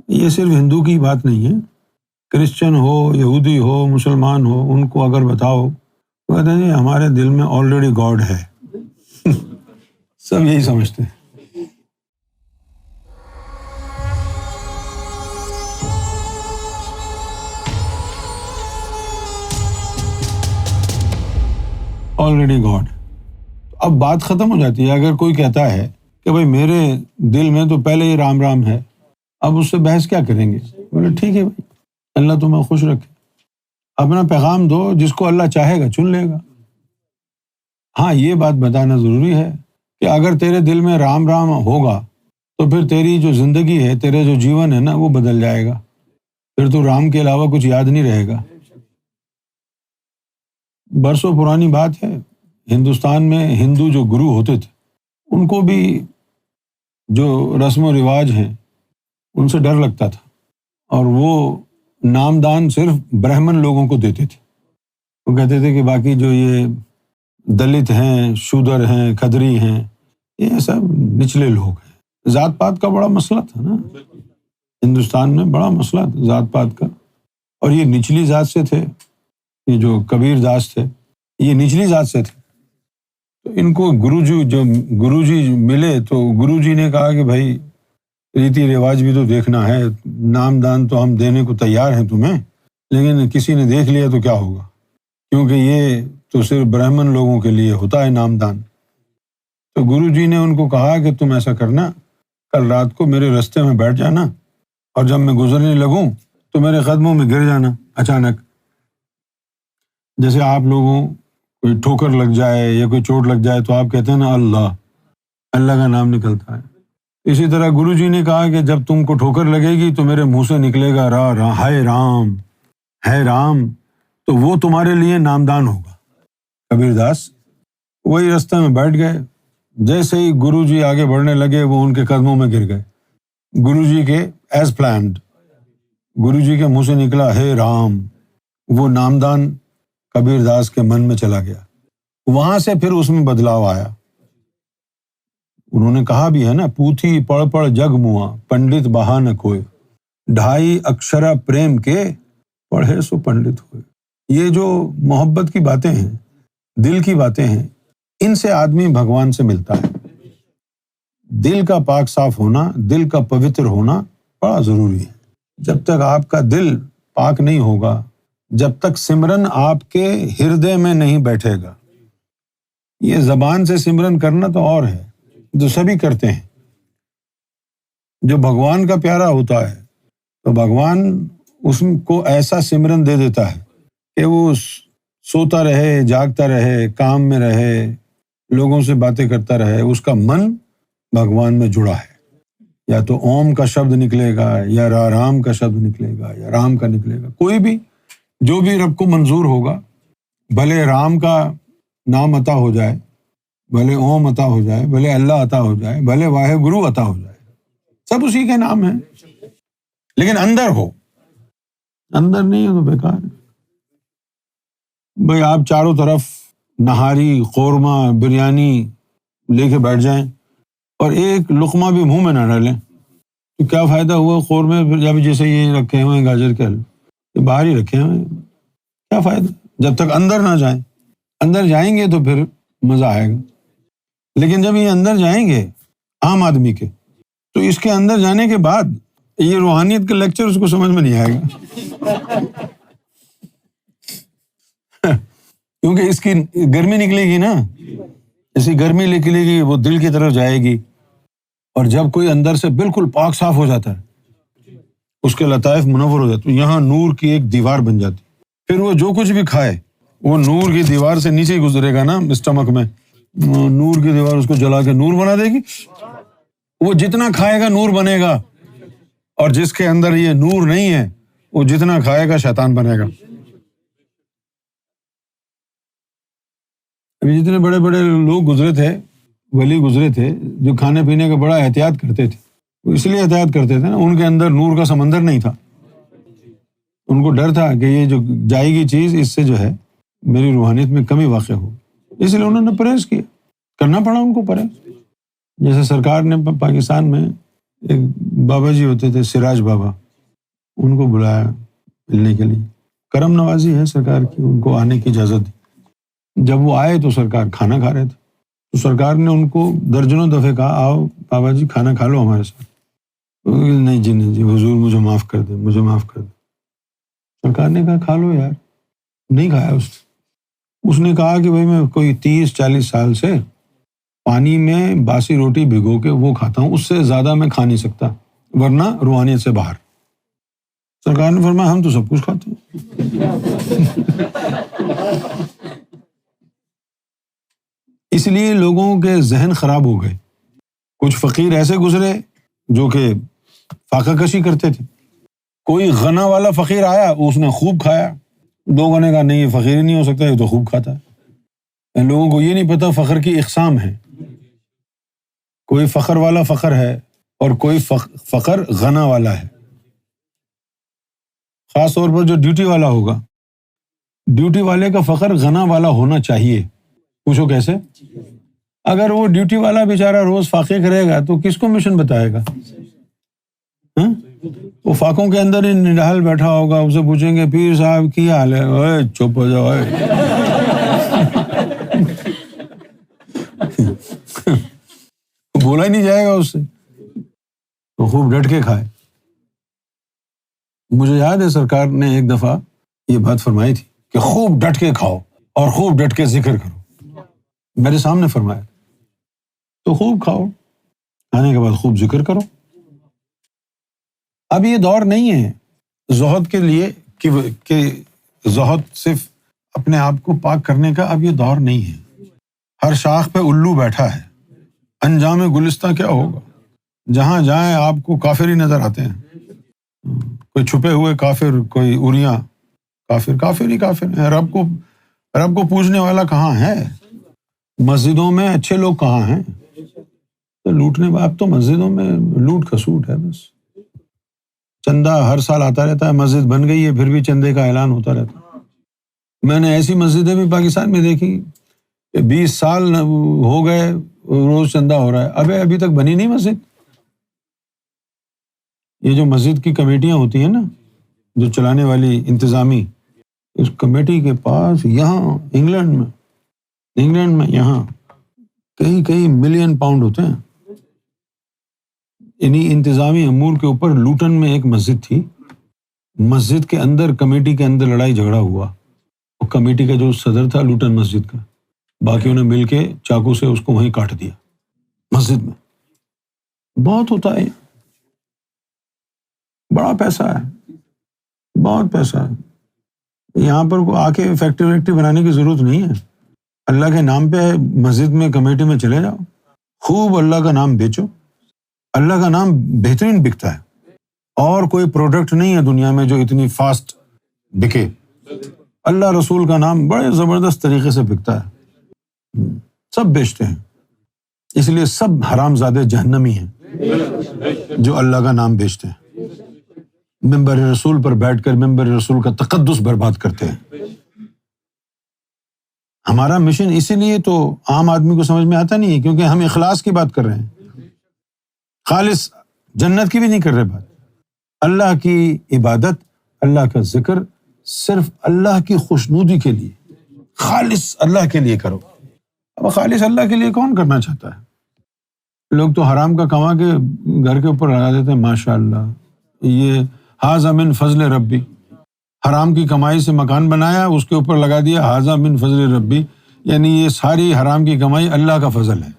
یہ صرف ہندو کی بات نہیں ہے، کرسچن ہو، یہودی ہو، مسلمان ہو، ان کو اگر بتاؤ تو کہتے ہیں ہمارے دل میں آلریڈی گاڈ ہے۔ سب یہی سمجھتے ہیں۔ Already God. اب بات ختم ہو جاتی ہے۔ اگر کوئی کہتا ہے کہ بھائی میرے دل میں تو پہلے ہی رام رام ہے، اب اس سے بحث کیا کریں گے؟ بولے ٹھیک ہے بھائی، اللہ تمہیں خوش رکھے، اپنا پیغام دو، جس کو اللہ چاہے گا چن لے گا۔ ہاں یہ بات بتانا ضروری ہے کہ اگر تیرے دل میں رام رام ہوگا تو پھر تیری جو زندگی ہے، تیرے جو جیون ہے نا، وہ بدل جائے گا، پھر تو رام کے علاوہ کچھ یاد نہیں رہے گا۔ برسوں پرانی بات ہے، ہندوستان میں ہندو جو گرو ہوتے تھے ان کو بھی جو رسم و رواج ہیں ان سے ڈر لگتا تھا، اور وہ نامدان صرف برہمن لوگوں کو دیتے تھے۔ وہ کہتے تھے کہ باقی جو یہ دلت ہیں، شودر ہیں، کھدری ہیں، یہ سب نچلے لوگ ہیں۔ ذات پات کا بڑا مسئلہ تھا نا ہندوستان میں، بڑا مسئلہ تھا ذات پات کا، اور یہ نچلی ذات سے تھے۔ یہ جو کبیر داس تھے یہ نچلی ذات سے تھے، تو ان کو گرو جی ملے تو گرو جی نے کہا کہ بھائی ریتی رواج بھی تو دیکھنا ہے، نام دان تو ہم دینے کو تیار ہیں تمہیں، لیکن کسی نے دیکھ لیا تو کیا ہوگا، کیونکہ یہ تو صرف برہمن لوگوں کے لیے ہوتا ہے نام دان۔ تو گرو جی نے ان کو کہا کہ تم ایسا کرنا، کل رات کو میرے رستے میں بیٹھ جانا، اور جب میں گزرنے لگوں تو میرے قدموں میں گر جانا اچانک، جیسے آپ لوگوں کوئی ٹھوکر لگ جائے یا کوئی چوٹ لگ جائے تو آپ کہتے ہیں نا اللہ کا نام نکلتا ہے۔ اسی طرح گرو جی نے کہا کہ جب تم کو ٹھوکر لگے گی تو میرے منہ سے نکلے گا ہائے رام، ہے رام، تو وہ تمہارے لیے نامدان ہوگا۔ کبیر داس وہی راستے میں بیٹھ گئے، جیسے ہی گرو جی آگے بڑھنے لگے وہ ان کے قدموں میں گر گئے۔ گرو جی کے ایز پلانڈ گرو جی کے منہ سے نکلا ہے رام، وہ نامدان کبیر داس کے من میں چلا گیا۔ وہاں سے پھر اس میں بدلاؤ آیا۔ انہوں نے کہا بھی ہے نا، پوتھی پڑھ پڑھ جگ موا، پنڈت بہا نہ کوئی، ڈھائی اکشرا پریم کے، پڑھے سو پنڈت ہوئے۔ یہ جو محبت کی باتیں ہیں، دل کی باتیں ہیں، ان سے آدمی بھگوان سے ملتا ہے۔ دل کا پاک صاف ہونا، دل کا پوتر ہونا بڑا ضروری ہے۔ جب تک آپ کا دل پاک نہیں ہوگا، جب تک سمرن آپ کے ہردے میں نہیں بیٹھے گا، یہ زبان سے سمرن کرنا تو اور ہے جو سبھی کرتے ہیں۔ جو بھگوان کا پیارا ہوتا ہے تو بھگوان اس کو ایسا سمرن دے دیتا ہے کہ وہ سوتا رہے، جاگتا رہے، کام میں رہے، لوگوں سے باتیں کرتا رہے، اس کا من بھگوان میں جڑا ہے۔ یا تو اوم کا شبد نکلے گا، یا رام کا شبد نکلے گا، یا رام کا نکلے گا، کوئی بھی جو بھی رب کو منظور ہوگا، بھلے رام کا نام عطا ہو جائے، بھلے اوم عطا ہو جائے، بھلے اللہ عطا ہو جائے، بھلے واحد گرو عطا ہو جائے، سب اسی کے نام ہیں، لیکن اندر ہو، اندر نہیں ہے تو بیکار ہے۔ بھائی آپ چاروں طرف نہاری، قورمہ، بریانی لے کے بیٹھ جائیں اور ایک لقمہ بھی منہ میں نہ ڈالیں تو کیا فائدہ ہوا؟ قورمے جب جیسے یہ رکھے ہوئے ہیں گاجر کے حلوے، یہ باہر ہی رکھے ہوئے ہیں، کیا فائدہ جب تک اندر نہ جائیں؟ اندر جائیں گے تو پھر مزہ آئے گا، لیکن جب یہ اندر جائیں گے عام آدمی کے، تو اس کے اندر جانے کے بعد یہ روحانیت کے لیکچر اس کو سمجھ میں نہیں آئے گا، کیونکہ اس کی گرمی نکلے گی نا، ایسی گرمی نکلے گی، وہ دل کی طرف جائے گی، اور جب کوئی اندر سے بالکل پاک صاف ہو جاتا ہے، اس کے لطائف منور ہو جاتے، تو یہاں نور کی ایک دیوار بن جاتی، پھر وہ جو کچھ بھی کھائے وہ نور کی دیوار سے نیچے ہی گزرے گا نا، اسٹمک میں نور کی دیوار اس کو جلا کے نور بنا دے گی، وہ جتنا کھائے گا نور بنے گا، اور جس کے اندر یہ نور نہیں ہے وہ جتنا کھائے گا شیطان بنے گا۔ ابھی جتنے بڑے بڑے لوگ گزرے تھے، ولی گزرے تھے، جو کھانے پینے کا بڑا احتیاط کرتے تھے، وہ اس لیے احتیاط کرتے تھے نا، ان کے اندر نور کا سمندر نہیں تھا، ان کو ڈر تھا کہ یہ جو جائے گی چیز، اس سے جو ہے میری روحانیت میں کمی واقع ہو، اس لیے انہوں نے پرہیز کیا، کرنا پڑا ان کو پرہیز۔ جیسے سرکار نے پاکستان میں ایک بابا جی ہوتے تھے سراج بابا، ان کو بلایا ملنے کے لیے، کرم نوازی ہے سرکار کی، ان کو آنے کی اجازت دی۔ جب وہ آئے تو سرکار کھانا کھا رہے تھے، تو سرکار نے ان کو درجنوں دفعہ کہا آؤ بابا جی کھانا کھا لو ہمارے ساتھ۔ نہیں جی نہیں جی حضور مجھے معاف کر دیں، مجھے معاف کر دیں۔ سرکار نے کہا کھا لو یار، نہیں کھایا اس نے کہا کہ بھائی میں کوئی 30-40 سال سے پانی میں باسی روٹی بھگو کے وہ کھاتا ہوں، اس سے زیادہ میں کھا نہیں سکتا ورنہ روحانیت سے باہر۔ سرکار نے فرمایا ہم تو سب کچھ کھاتے ہیں۔ اس لیے لوگوں کے ذہن خراب ہو گئے۔ کچھ فقیر ایسے گزرے جو کہ فاقہ کشی کرتے تھے، کوئی غنا والا فقیر آیا اس نے خوب کھایا، لوگوں نے کہا نہیں یہ فقیر ہی نہیں ہو سکتا، یہ تو خوب کھاتا ہے۔ لوگوں کو یہ نہیں پتہ فقر کی اقسام ہے، کوئی فقر والا فقر ہے اور کوئی فقر غنا والا ہے۔ خاص طور پر جو ڈیوٹی والا ہوگا، ڈیوٹی والے کا فقر غنا والا ہونا چاہیے۔ پوچھو کیسے؟ اگر وہ ڈیوٹی والا بیچارہ روز فاقے کرے گا تو کس کو مشن بتائے گا؟ وہ فاقوں کے اندر ہی نڈال بیٹھا ہوگا، اسے پوچھیں گے پیر صاحب کی حال ہے، اوے چپ ہو جاؤ، بولا ہی نہیں جائے گا اس سے، تو خوب ڈٹ کے کھائے۔ مجھے یاد ہے سرکار نے ایک دفعہ یہ بات فرمائی تھی کہ خوب ڈٹ کے کھاؤ اور خوب ڈٹ کے ذکر کرو، میرے سامنے فرمایا، تو خوب کھاؤ، کھانے کے بعد خوب ذکر کرو۔ اب یہ دور نہیں ہے زہد کے لیے کہ زہد صرف اپنے آپ کو پاک کرنے کا، اب یہ دور نہیں ہے۔ ہر شاخ پہ الو بیٹھا ہے، انجام گلستہ کیا ہوگا؟ جہاں جائیں آپ کو کافر ہی نظر آتے ہیں، کوئی چھپے ہوئے کافر، کوئی اریاں کافر، کافر ہی کافر ہیں۔ رب کو پوجنے والا کہاں ہے؟ مسجدوں میں اچھے لوگ کہاں ہیں؟ تو لوٹنے اب تو مسجدوں میں لوٹ کھسوٹ ہے، بس چندہ ہر سال آتا رہتا ہے، مسجد بن گئی ہے پھر بھی چندے کا اعلان ہوتا رہتا ہے۔ میں نے ایسی مسجدیں بھی پاکستان میں دیکھی کہ 20 سال ہو گئے روز چندہ ہو رہا ہے، ابھی تک بنی نہیں مسجد۔ یہ جو مسجد کی کمیٹیاں ہوتی ہیں نا، جو چلانے والی انتظامی، اس کمیٹی کے پاس یہاں انگلینڈ میں یہاں کئی ملین پاؤنڈ ہوتے ہیں۔ انہیں انتظامی امور کے اوپر لوٹن میں ایک مسجد تھی، مسجد کے اندر کمیٹی کے اندر لڑائی جھگڑا ہوا، اور کمیٹی کا جو صدر تھا لوٹن مسجد کا، باقیوں نے مل کے چاقو سے اس کو وہیں کاٹ دیا مسجد میں۔ بہت ہوتا ہے، بڑا پیسہ ہے، بہت پیسہ ہے۔ یہاں پر آ کے فیکٹری بنانے کی ضرورت نہیں ہے، اللہ کے نام پہ مسجد میں کمیٹی میں چلے جاؤ، خوب اللہ کا نام بیچو۔ اللہ کا نام بہترین بکتا ہے، اور کوئی پروڈکٹ نہیں ہے دنیا میں جو اتنی فاسٹ بکے۔ اللہ رسول کا نام بڑے زبردست طریقے سے بکتا ہے، سب بیچتے ہیں، اس لیے سب حرام زادے جہنمی ہیں جو اللہ کا نام بیچتے ہیں، ممبر رسول پر بیٹھ کر ممبر رسول کا تقدس برباد کرتے ہیں۔ ہمارا مشن اسی لیے تو عام آدمی کو سمجھ میں آتا نہیں ہے، کیونکہ ہم اخلاص کی بات کر رہے ہیں، خالص جنت کی بھی نہیں کر رہے بات۔ اللہ کی عبادت، اللہ کا ذکر صرف اللہ کی خوشنودی کے لیے، خالص اللہ کے لیے کرو۔ اب خالص اللہ کے لیے کون کرنا چاہتا ہے؟ لوگ تو حرام کا کما کے گھر کے اوپر لگا دیتے ہیں، ماشاء اللہ یہ ھذا من فضل ربی، حرام کی کمائی سے مکان بنایا، اس کے اوپر لگا دیا ھذا من فضل ربی، یعنی یہ ساری حرام کی کمائی اللہ کا فضل ہے۔